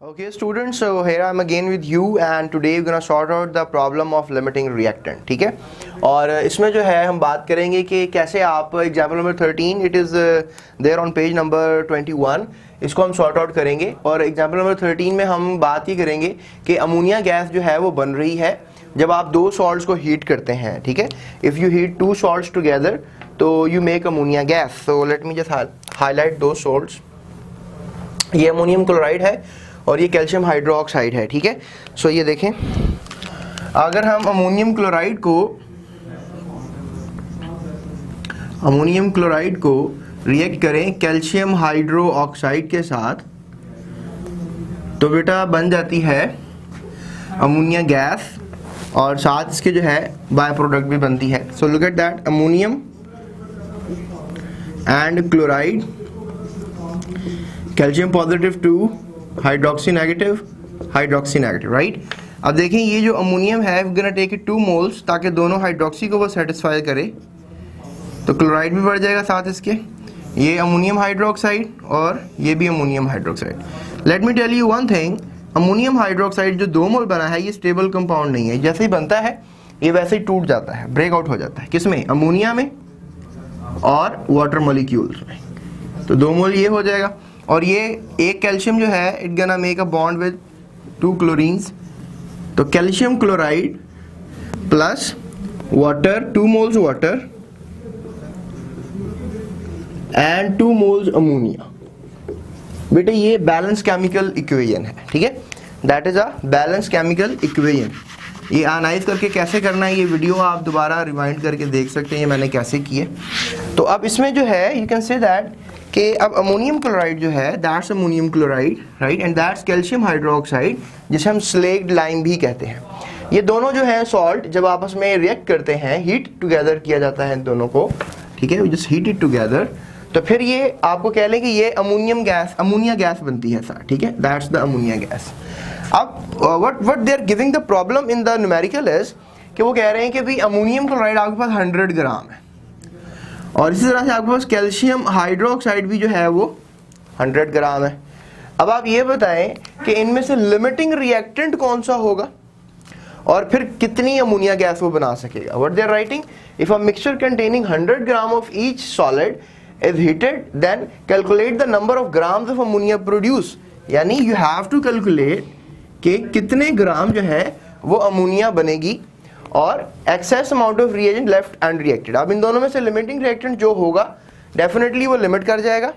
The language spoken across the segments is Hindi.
Okay students, so here I am again with you and today we're gonna sort out the problem of limiting reactant. ठीक है, और इसमें जो है हम बात करेंगे कि कैसे आप example number 13 it is there on page number 21, इसको हम सॉर्ट आउट करेंगे। और एग्जाम्पल नंबर 13 में हम बात ये करेंगे कि अमोनिया गैस जो है वो बन रही है जब आप दो सॉल्ट्स को हीट करते हैं। ठीक है, if you heat two salts together तो you make ammonia gas. So let me just highlight दो सॉल्ट्स। ये अमोनियम क्लोराइड है और ये कैल्शियम हाइड्रोक्साइड है। ठीक है, सो ये देखें, अगर हम अमोनियम क्लोराइड को रिएक्ट करें कैल्शियम हाइड्रोक्साइड के साथ तो बेटा बन जाती है अमोनिया गैस और साथ इसके जो है बाय प्रोडक्ट भी बनती है। So look at that, ammonium and chloride, calcium positive 2, hydroxy negative, right. अब देखें ये जो अमोनियम है we gonna take it 2 moles ताकि दोनों हाइड्रोक्सी को वो सेटिस्फाई करे, तो क्लोराइड भी बढ़ जाएगा साथ इसके। ये अमोनियम हाइड्रोक्साइड और ये भी ammonium hydroxide. Let me tell you one thing, ammonium hydroxide जो 2 मोल बना है ये स्टेबल कंपाउंड नहीं है। जैसे ही बनता है ये वैसे ही टूट जाता है, ब्रेकआउट हो जाता है। किसमें? अमोनिया में और वाटर मॉलिक्यूल्स में। तो 2 मोल ये हो जाएगा और ये एक कैल्शियम जो है it gonna make a bond with 2 chlorines. तो calcium chloride plus water, 2 moles water and 2 moles ammonia. बेटे ये बैलेंस केमिकल इक्वेशन है। ठीक है, that is a balance chemical equation. ये एनालाइज करके कैसे करना है ये वीडियो आप दोबारा रिवाइंड करके देख सकते हैं, ये मैंने कैसे किए। तो अब इसमें जो है यू कैन से दैट कि अब अमोनियम क्लोराइड जो है that's ammonium chloride, right, and that's calcium hydroxide जिसे हम स्लेक्ड लाइम भी कहते हैं। ये दोनों जो है सॉल्ट जब आपस में रिएक्ट करते हैं, हीट टुगेदर किया जाता है इन दोनों को। ठीक है, जस्ट हीट इट टुगेदर, तो फिर ये आपको कह लें कि ये अमोनिया गैस बनती है सर। ठीक है, दैट्स द अमोनिया गैस। अब what they are giving the problem in the numerical is कि वो कह रहे हैं कि भाई अमोनियम क्लोराइड आपके पास 100 ग्राम है और इसी तरह से आपके पास कैल्शियम हाइड्रोक्साइड भी जो है वो 100 ग्राम है। अब आप ये बताएं कि इनमें से लिमिटिंग रिएक्टेंट कौन सा होगा और फिर कितनी अमोनिया गैस वो बना सकेगा। What they are writing, if a mixture containing 100 gram of each solid is heated then calculate the number of grams of ammonia produce. यानी यू हैव टू कैलकुलेट कि कितने ग्राम जो है वो अमोनिया बनेगी और excess amount of reagent left unreacted. अब इन दोनों में से लिमिटिंग रिएक्टेंट जो होगा डेफिनेटली वो लिमिट कर जाएगा,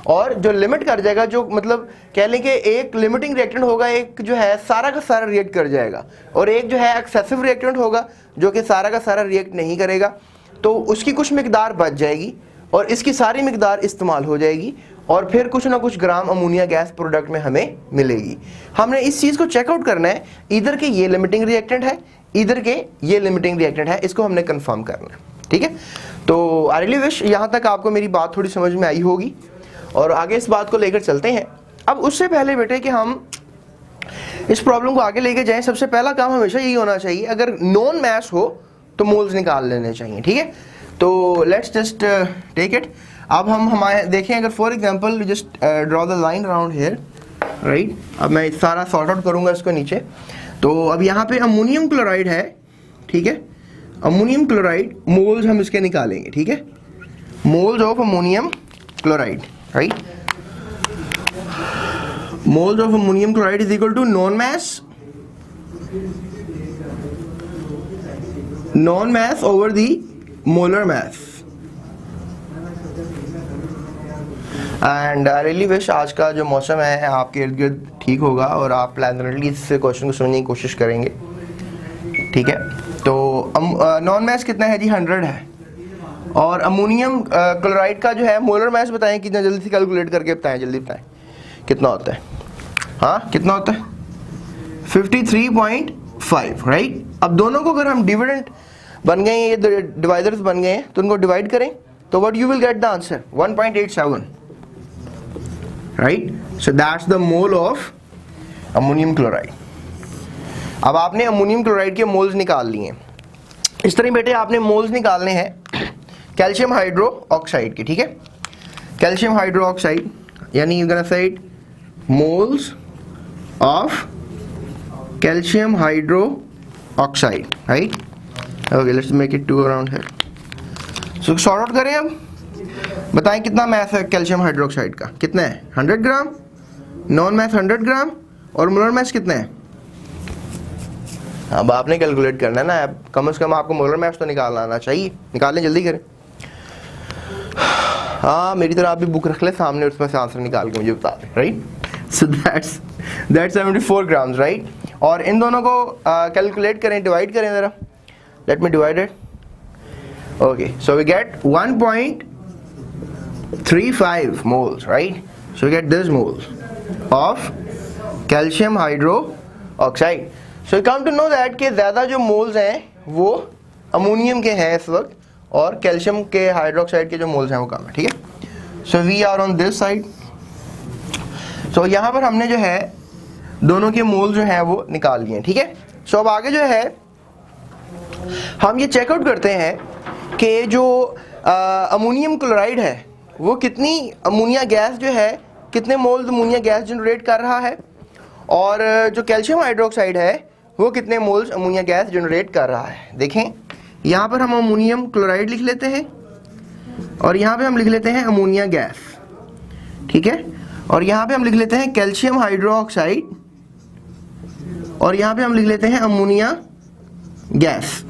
और जो लिमिट कर जाएगा जो मतलब कह लें कि एक लिमिटिंग रिएक्टेंट होगा, एक जो है सारा का सारा रिएक्ट कर जाएगा, और एक जो है एक्सेसिव रिएक्टेंट होगा जो कि सारा का सारा रिएक्ट नहीं करेगा। तो उसकी कुछ मिकदार बच जाएगी और इसकी सारी मिकदार इस्तेमाल हो जाएगी और फिर कुछ ना कुछ ग्राम अमोनिया गैस प्रोडक्ट में हमें मिलेगी। हमने इस चीज़ को चेकआउट करना है, इधर के ये लिमिटिंग रिएक्टेंट है, इधर के ये लिमिटिंग रिएक्टेंट है, इसको हमने कंफर्म करना है। ठीक है, तो आई रियली विश यहाँ तक आपको मेरी बात थोड़ी समझ में आई होगी और आगे इस बात को लेकर चलते हैं। अब उससे पहले बेटे कि हम इस प्रॉब्लम को आगे लेके जाएं, सबसे पहला काम हमेशा यही होना चाहिए, अगर नॉन मैस हो तो मोल्स निकाल लेने चाहिए। ठीक है, तो लेट्स जस्ट टेक इट। अब हम हमारे देखें, अगर for example just draw the line around here, right. अब मैं सारा सॉर्ट आउट करूंगा इसको नीचे। तो अब यहाँ पे अमोनियम क्लोराइड है, ठीक है, अमोनियम क्लोराइड मोल्स हम इसके निकालेंगे। ठीक है, moles of ammonium chloride, right, moles of ammonium chloride is equal to known mass over the molar mass. And I really wish आज का जो मौसम है आपके इर्द गिर्द ठीक होगा और आप प्लानली इस क्वेश्चन को सुनने की कोशिश करेंगे। ठीक है, तो नॉन मैस कितना है जी? 100 है। और अमोनियम क्लोराइड का जो है मोलर मैस बताएं, कितना जल्दी से कैलकुलेट करके बताएं, जल्दी बताएं कितना होता है। हाँ, कितना होता है? 53.5, राइट। अब दोनों को अगर हम डिविडेंड बन गए, ये डिवाइडर्स बन गए हैं, तो उनको डिवाइड करें तो what you will get the answer 1.87, right. So that's the mole of ammonium chloride. अब आपने अमोनियम क्लोराइड के मोल्स निकाल लिए। इस तरह बेटे आपने मोल्स निकालने हैं कैल्शियम हाइड्रोक्साइड के। ठीक है, कैल्शियम हाइड्रोक्साइड यानी you gonna say moles of calcium hydro oxide, right? Okay, let's make it 2 around है। सो सॉर्ट आउट करें अब, बताएं कितना मास है कैल्शियम हाइड्रोक्साइड का, कितना है? 100 ग्राम, नॉन मास 100 ग्राम, और मोलर मास कितना है? अब आपने कैलकुलेट करना है ना, अब कम से कम आपको मोलर मास तो निकालना आना चाहिए, निकालें, जल्दी करें। हाँ, मेरी तरह आप भी बुक रख ले सामने, उसमें से आंसर निकाल के मुझे बता दें, right? So that's 74 grams, right? और इन दोनों को कैलकुलेट करें, डिवाइड करें ज़रा, let me divide it. Okay, so we get 1.35 moles, right? So we get this moles of calcium hydroxide. So we come to know that कि ज़्यादा जो moles हैं वो अमोनियम के हैं इस वक्त, और कैल्शियम के हाइड्रोक्साइड के जो मोल्स हैं वो कम है, ठीक है? So we are on this side. So यहाँ पर हमने जो है दोनों के मोल जो हैं वो निकाल लिए, ठीक है? सो अब आगे जो है हम ये चेकआउट करते हैं कि जो अमोनियम क्लोराइड है वो कितनी अमोनिया गैस जो है, कितने मोल्स अमोनिया गैस जनरेट कर रहा है, और जो कैल्शियम हाइड्रोक्साइड है वो कितने मोल्स अमोनिया गैस जनरेट कर रहा है। देखें, यहाँ पर हम अमोनियम क्लोराइड लिख लेते हैं, और यहाँ पे हम लिख लेते हैं अमोनिया गैस, ठीक है? और यहाँ पे हम लिख लेते हैं कैल्शियम हाइड्रोक्साइड, और यहाँ पे हम लिख लेते हैं अमोनिया गैस।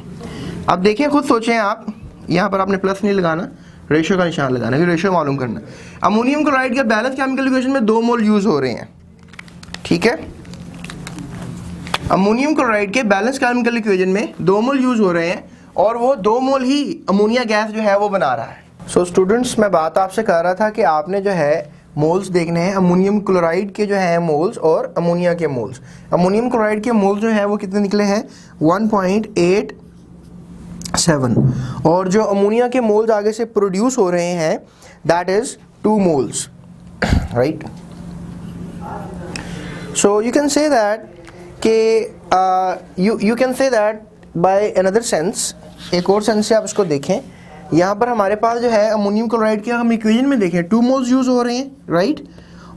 अब देखिए, खुद सोचें आप, यहाँ पर आपने प्लस नहीं लगाना, रेशियो का निशान लगाना, कि रेशियो मालूम करना। अमोनियम क्लोराइड के बैलेंस केमिकल इक्वेशन में 2 मोल यूज हो रहे हैं, ठीक है? अमोनियम क्लोराइड के बैलेंस केमिकल इक्वेशन में 2 मोल यूज हो रहे हैं, और वो 2 मोल ही अमोनिया गैस जो है वो बना रहा है। सो स्टूडेंट्स, मैं बात आपसे कर रहा था कि आपने जो है मोल्स देखने हैं, अमोनियम क्लोराइड के जो है मोल्स और अमोनिया के मोल्स। अमोनियम क्लोराइड के मोल्स जो है वो कितने निकले हैं? 1.87, और जो अमोनिया के मोल्स आगे से प्रोड्यूस हो रहे हैं that is 2 moles, right? So you can say that कि you can say that by another sense, एक और सेंस से आप इसको देखें। यहाँ पर हमारे पास जो है अमोनियम क्लोराइड के हम इक्वेशन में देखें 2 मोल्स यूज हो रहे हैं, राइट?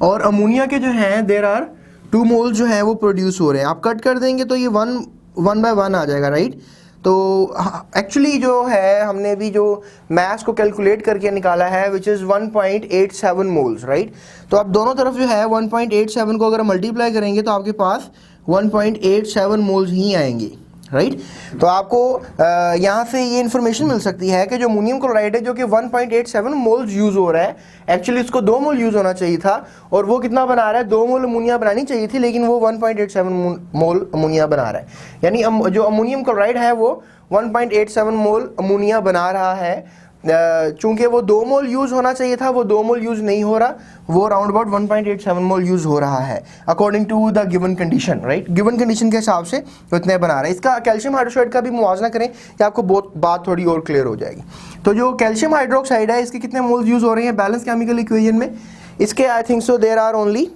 और अमोनिया के जो हैं देयर आर 2 मोल्स जो है वो प्रोड्यूस हो रहे हैं। आप कट कर देंगे तो ये 1 बाय 1 आ जाएगा, राइट? तो एक्चुअली जो है हमने भी जो मास को कैलकुलेट करके निकाला है विच इज़ 1.87 मोल्स, राइट? तो आप दोनों तरफ जो है 1.87 को अगर मल्टीप्लाई करेंगे तो आपके पास 1.87 मोल्स ही आएंगे, राइट? तो आपको यहाँ से ये इन्फॉर्मेशन मिल सकती है कि जो अमोनियम क्लोराइड है जो कि 1.87 मोल्स यूज़ हो रहा है, एक्चुअली इसको 2 मोल यूज़ होना चाहिए था, और वो कितना बना रहा है? 2 मोल अमोनिया बनानी चाहिए थी, लेकिन वो 1.87 मोल अमोनिया बना रहा है। यानी जो अमोनियम क्लोराइड है वो 1.87 मोल अमोनिया बना रहा है। चूंकि वो 2 मोल यूज़ होना चाहिए था, वो 2 मोल यूज़ नहीं हो रहा, वो अराउंड अबाउट 1.87 मोल यूज़ हो रहा है according to the given condition, right? Given condition के हिसाब से वो इतने बना रहा है। इसका कैल्शियम हाइड्रोक्साइड का भी मुआवजा करें कि आपको बहुत बात थोड़ी और क्लियर हो जाएगी। तो जो कैल्शियम हाइड्रोक्साइड है इसके कितने मोल्स यूज़ हो रहे हैं बैलेंस केमिकल इक्वेशन में? इसके I think so there are only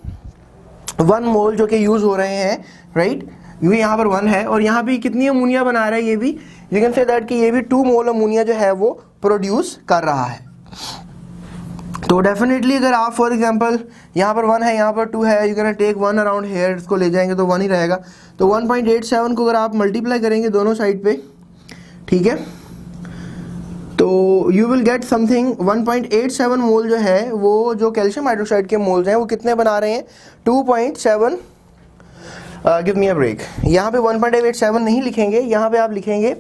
1 mole जो कि यूज़ हो रहे हैं, राइट? ये यहाँ पर 1 है, और यहाँ भी कितनी अमोनिया बना रहा है? ये भी यू कैन से दैट कि ये भी 2 मोल अमोनिया जो है वो प्रोड्यूस कर रहा है। तो डेफिनेटली अगर आप फॉर एग्जांपल यहाँ पर 1 है, यहाँ पर 2 है, you can take 1 around here, इसको ले जाएंगे तो 1 ही रहेगा। तो 1.87 को अगर आप मल्टीप्लाई करेंगे दोनों साइड पे, ठीक है, तो यू विल गेट समथिंग 1.87 मोल जो है वो जो कैल्शियम हाइड्रोक्साइड के मोल्स हैं वो कितने बना रहे हैं? 2.7। गिव मी अ ब्रेक, यहाँ पे 1.87 नहीं लिखेंगे, यहाँ पे आप लिखेंगे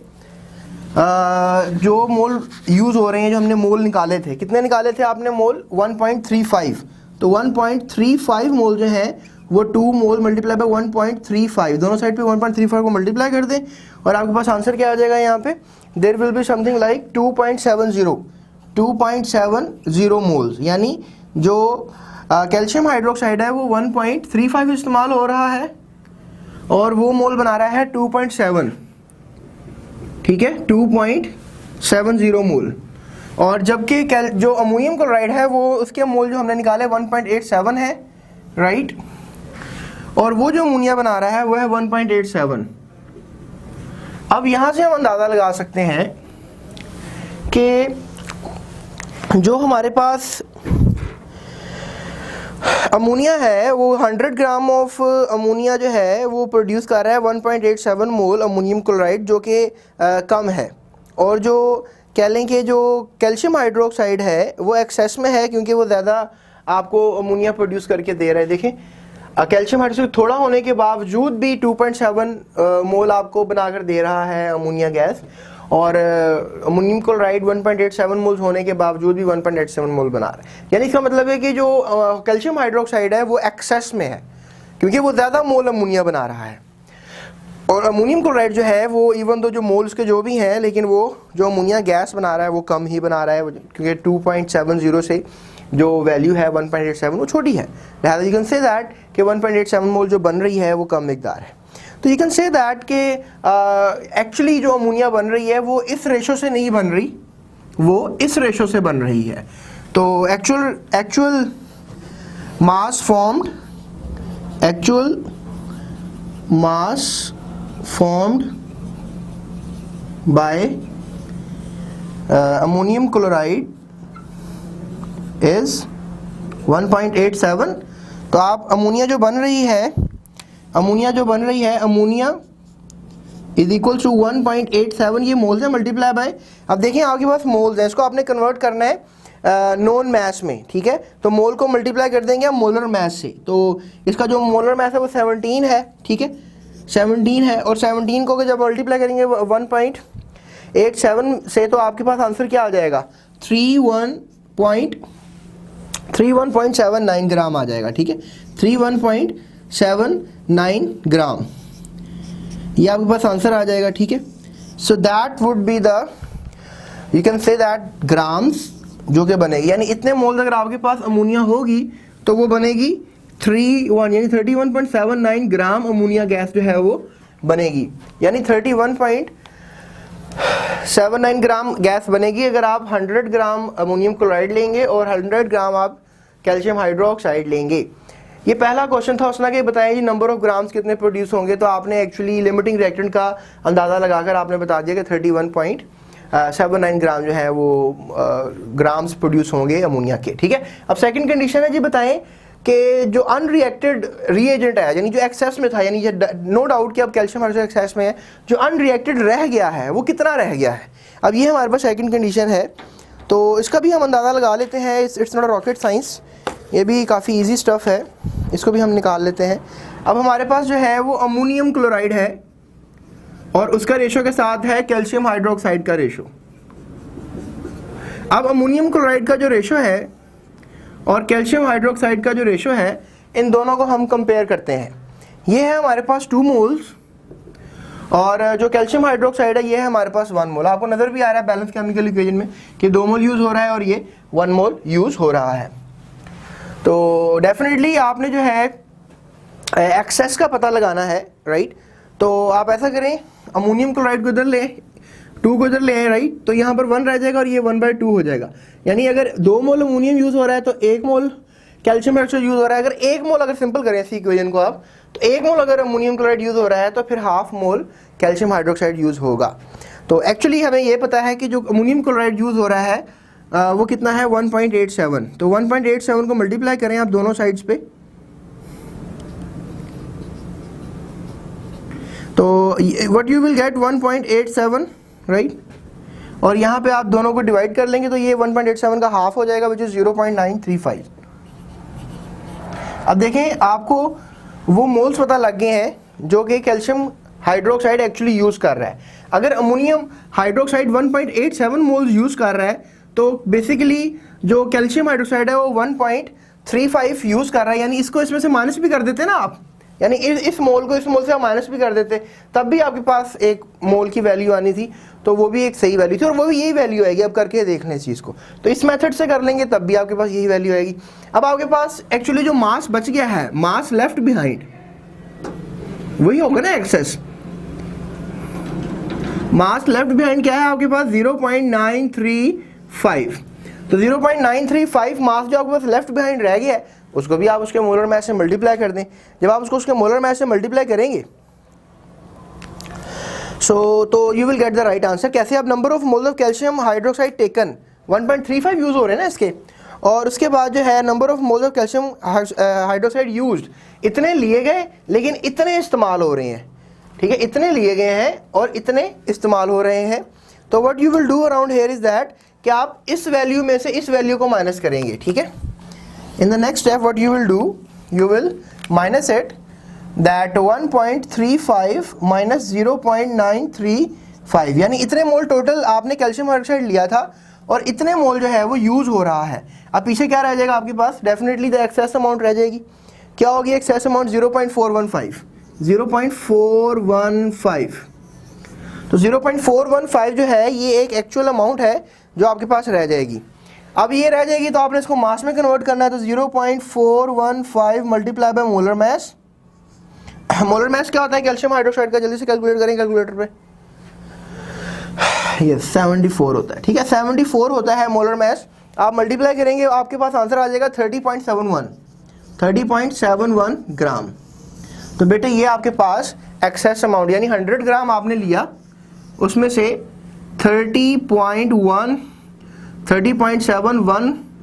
जो मोल यूज़ हो रहे हैं, जो हमने मोल निकाले थे, कितने निकाले थे आपने मोल? 1.35। तो 1.35 मोल जो है वो 2 मोल मल्टीप्लाई बाय 1.35, दोनों साइड पे 1.35 को मल्टीप्लाई कर दें और आपके पास आंसर क्या आ जाएगा? यहाँ पे there will be something like 2.70 moles, यानी जो कैल्शियम हाइड्रोक्साइड है वो 1.35 इस्तेमाल हो रहा है और वो मोल बना रहा है 2.7, ठीक है, 2.70 मोल। और जबकि जो अमोनियम क्लोराइड है वो उसके मोल जो हमने निकाले 1.87 है, राइट, और वो जो अमोनिया बना रहा है वो है 1.87। अब यहाँ से हम अंदाज़ा लगा सकते हैं कि जो हमारे पास अमोनिया है वो 100 ग्राम ऑफ अमोनिया जो है वो प्रोड्यूस कर रहा है 1.87 मोल अमोनियम क्लोराइड, जो कि कम है। और जो कह लें कि जो कैल्शियम हाइड्रोक्साइड है वो एक्सेस में है, क्योंकि वो ज़्यादा आपको अमोनिया प्रोड्यूस करके दे रहा है। देखें कैल्शियम हाइड्रोक्साइड थोड़ा होने के बावजूद भी 2.7 मोल आपको बनाकर दे रहा है अमोनिया गैस, और अमोनियम क्लोराइड 1.87 मोल्स होने के बावजूद भी 1.87 मोल बना रहा है। यानी इसका मतलब है कि जो कैल्शियम हाइड्रोक्साइड है वो एक्सेस में है, क्योंकि वो ज़्यादा मोल अमोनिया बना रहा है। और अमोनियम क्लोराइड जो है वो इवन दो जो मोल्स के जो भी हैं, लेकिन वो जो अमोनिया गैस बना रहा है वो कम ही बना रहा है, क्योंकि 2.70 से जो वैल्यू है 1.87 वो छोटी है। लिहाजा यू कैन से दैट कि 1.87 मोल जो बन रही है वो कम मिकदार है। तो यू कैन से दैट कि एक्चुअली जो अमोनिया बन रही है वो इस रेशो से नहीं बन रही, वो इस रेशो से बन रही है। तो actual mass formed by ammonium chloride is 1.87। तो आप अमोनिया जो बन रही है अमोनिया इज इक्वल टू 1.87, ये मोल्स है मल्टीप्लाई बाय, अब देखें आपके पास मोल्स है, इसको आपने कन्वर्ट करना है नॉन मैस में, ठीक है। तो मोल को मल्टीप्लाई कर देंगे हम मोलर मैस से, तो इसका जो मोलर मैस है वो 17 है, ठीक है 17 है। और 17 को जब मल्टीप्लाई करेंगे 1.87 से, तो आपके पास आंसर क्या आ जाएगा 31.79 ग्राम आ जाएगा, ठीक है 31.79 ग्राम, ये आपके पास आंसर आ जाएगा, ठीक है। So that would be the, you can say that grams जो कि बनेगी, यानी इतने मोल्स अगर आपके पास अमोनिया होगी तो वो बनेगी 31.79 ग्राम अमोनिया गैस जो है वो बनेगी, यानी 31.79 ग्राम गैस बनेगी अगर आप 100 ग्राम अमोनियम क्लोराइड लेंगे और 100 ग्राम आप कैल्शियम हाइड्रोक्साइड लेंगे। ये पहला क्वेश्चन था, उसने कि बताएं जी नंबर ऑफ ग्राम्स कितने प्रोड्यूस होंगे, तो आपने एक्चुअली लिमिटिंग रिएक्टेंट का अंदाज़ा लगाकर आपने बता दिया कि 31.79 ग्राम जो है वो ग्राम्स प्रोड्यूस होंगे अमोनिया के, ठीक है। अब सेकंड कंडीशन है जी, बताएं कि जो अनरिएक्टेड रिएजेंट है, यानी जो एक्सेस में था, यानी नो डाउट कि अब कैल्शियम हाइड्रोक्साइड एक्सेस में है, जो अनरिएक्टेड रह गया है वो कितना रह गया है। अब ये हमारे पास सेकंड कंडीशन है, तो इसका भी हम अंदाज़ा लगा लेते हैं। इट्स नॉट रॉकेट साइंस, ये भी काफ़ी इजी स्टफ है, इसको भी हम निकाल लेते हैं। अब हमारे पास जो है वो अमोनियम क्लोराइड है और उसका रेशो के साथ है कैल्शियम हाइड्रोक्साइड का रेशो। अब अमोनियम क्लोराइड का जो रेशो है और कैल्शियम हाइड्रोक्साइड का जो रेशो है, इन दोनों को हम कंपेयर करते हैं। ये है हमारे पास 2 मोल्स और जो कैल्शियम हाइड्रोक्साइड है ये है हमारे पास 1 मोल। आपको नज़र भी आ रहा है बैलेंस केमिकल इक्वेशन में कि 2 मोल यूज़ हो रहा है और ये 1 मोल यूज़ हो रहा है। तो डेफिनेटली आपने जो है एक्सेस का पता लगाना है, राइट। तो आप ऐसा करें, अमोनियम क्लोराइड को इधर ले, 2 को इधर ले आए, राइट। तो यहाँ पर 1 रह जाएगा और ये 1/2 हो जाएगा, यानी अगर 2 मोल अमोनियम यूज़ हो रहा है तो 1 मोल कैल्शियम हाइड्रोक्साइड यूज़ हो रहा है। अगर 1 मोल अगर सिंपल करें इसी इक्वेशन को आप, तो 1 मोल अगर अमोनियम क्लोराइड यूज़ हो रहा है तो फिर half mole calcium hydroxide use होगा। तो एक्चुअली हमें ये पता है कि जो अमोनियम क्लोराइड यूज़ हो रहा है वो कितना है 1.87। तो 1.87 को मल्टीप्लाई करें आप दोनों साइड्स पे, तो what you will get 1.87, right. और यहाँ पे आप दोनों को डिवाइड कर लेंगे तो ये 1.87 का हाफ हो जाएगा, विच इज़ 0.935। अब देखें आपको वो मोल्स पता लग गए हैं जो कि कैल्शियम हाइड्रोक्साइड एक्चुअली यूज़ कर रहा है। अगर अमोनियम हाइड्रोक्साइड 1.87 मोल्स यूज़ कर रहा है तो बेसिकली जो कैल्शियम हाइड्रोक्साइड है वो 1.35 यूज़ कर रहा है, यानी इसको इसमें से माइनस भी कर देते ना आप, यानी इस मोल को इस मोल से आप माइनस भी कर देते, तब भी आपके पास 1 मोल की वैल्यू आनी थी, तो वो भी एक सही वैल्यू थी और वो भी यही वैल्यू आएगी। अब करके देख लें इस चीज़ को, तो इस मेथड से कर लेंगे तब भी आपके पास यही वैल्यू आएगी। अब आपके पास एक्चुअली जो मास बच गया है, मास लेफ्ट बिहाइंड, वही होगा ना एक्सेस। मास लेफ्ट बिहाइंड क्या है आपके पास 0.935। तो 0.935 मास जो आपके पास लेफ्ट बिहाइंड रह गया है उसको भी आप उसके मोलर मास से मल्टीप्लाई कर दें। जब आप उसको उसके मोलर मास से मल्टीप्लाई करेंगे तो you will get the right answer. कैसे? आप number of moles of calcium hydroxide taken 1.35 use हो रहे हैं ना इसके, और उसके बाद जो है number of moles of calcium hydroxide used, इतने लिए गए लेकिन इतने इस्तेमाल हो रहे हैं, ठीक है, इतने लिए गए हैं और इतने इस्तेमाल हो रहे हैं। तो what you will do around here is that कि आप इस वैल्यू में से इस वैल्यू को माइनस करेंगे, ठीक है। इन the next step what you will do, you will minus it that 1.35 minus 0.935, यानी इतने मोल टोटल आपने कैल्शियम हाइड्रोक्साइड लिया था और इतने मोल जो है वो यूज हो रहा है। अब पीछे क्या रह जाएगा आपके पास, डेफिनेटली द एक्सेस अमाउंट रह जाएगी। क्या होगी एक्सेस अमाउंट, 0.415, 0.415। तो 0.415 जो है ये एक एक्चुअल अमाउंट है जो आपके पास रह जाएगी। अब ये रह जाएगी तो आपने इसको मास में कन्वर्ट करना है, तो 0.415 multiply by molar mass. Molar mass क्या होता है कैल्शियम हाइड्रोक्साइड का, जल्दी से कैलकुलेट करें कैलकुलेटर पे। यस 74 होता है, ठीक है, 74 होता है मोलर मास। आप मल्टीप्लाई करेंगे आपके पास आंसर आ जाएगा 30.71 ग्राम। तो बेटे ये आपके पास एक्सेस अमाउंट, यानी 100 ग्राम आपने लिया, उसमें से 30.71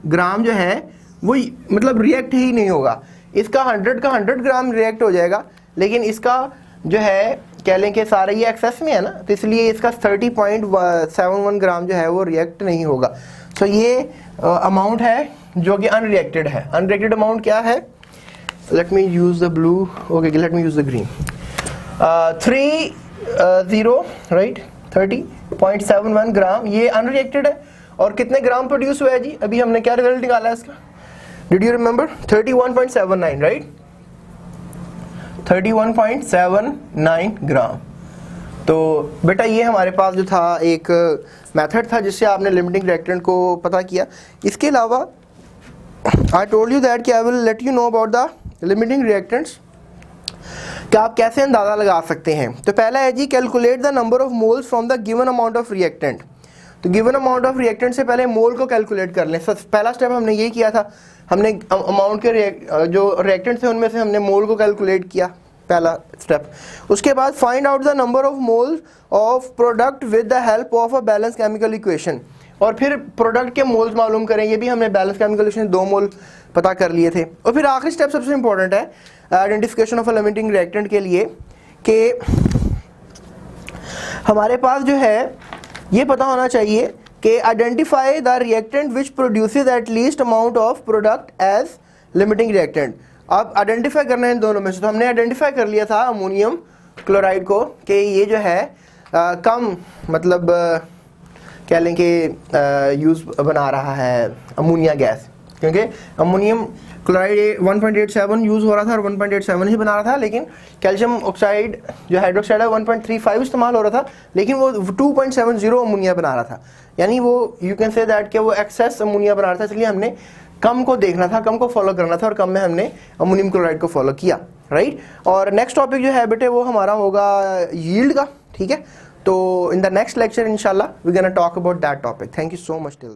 ग्राम जो है वो मतलब रिएक्ट ही नहीं होगा। इसका 100 का 100 ग्राम रिएक्ट हो जाएगा, लेकिन इसका जो है कह लें कि सारे ये एक्सेस में है ना, तो इसलिए इसका 30.71 ग्राम जो है वो रिएक्ट नहीं होगा। सो ये अमाउंट है जो कि अनरिएक्टेड है। अनरिएक्टेड अमाउंट क्या है, let me use the blue, okay let me use the green. 30 right 30.71 ग्राम ये अनरिएक्टेड है। और कितने ग्राम प्रोड्यूस हुआ है जी, अभी हमने क्या रिजल्ट निकाला है इसका, डिड यू रिमेंबर, 31.79 राइट, 31.79 ग्राम। तो बेटा ये हमारे पास जो था एक मेथड था जिससे आपने लिमिटिंग रिएक्टेंट को पता किया। इसके अलावा आई टोल्ड यू दैट कि I will let you know about the limiting reactants, कि आप कैसे अंदाज़ा लगा सकते हैं। तो पहला है जी calculate the number of moles from the given amount of reactant. तो गिवन अमाउंट ऑफ रिएक्टेंट से पहले मोल को कैलकुलेट कर लें। पहला स्टेप हमने ये किया था, हमने अमाउंट के जो रिएक्टेंट थे उनमें से हमने मोल को कैलकुलेट किया, पहला स्टेप। उसके बाद find out the number of mole of product with the help of a balance chemical equation. और फिर प्रोडक्ट के मोल्स मालूम करें, ये भी हमने बैलेंस केमिकल इक्वेशन 2 मोल पता कर लिए थे। और फिर आखिरी स्टेप सबसे इंपॉर्टेंट है identification of a limiting reactant के लिए, कि हमारे पास जो है ये पता होना चाहिए कि identify the reactant which produces at least amount of product as limiting reactant. अब आइडेंटिफाई करना है इन दोनों में से। तो हमने आइडेंटिफाई कर लिया था अमोनियम क्लोराइड को कि ये जो है कम मतलब कह लें कि यूज़ बना रहा है अमोनिया गैस, क्योंकि अमोनियम क्लोराइड 1.87 यूज़ हो रहा था और 1.87 ही बना रहा था, लेकिन कैल्शियम ऑक्साइड जो हाइड्रोक्साइड है 1.35 इस्तेमाल हो रहा था, लेकिन वो 2.70 अमोनिया बना रहा था। यानी वो यू कैन से दैट कि वो एक्सेस अमोनिया बना रहा था, इसलिए हमने कम को देखना था, कम को फॉलो करना था, और कम में हमने अमोनियम क्लोराइड को फॉलो किया, राइट। और नेक्स्ट टॉपिक जो है बेटे वो हमारा होगा यील्ड का, ठीक है। तो इन द नेक्स्ट लेक्चर इंशाल्लाह we gonna talk about that topic. Thank you so much till that.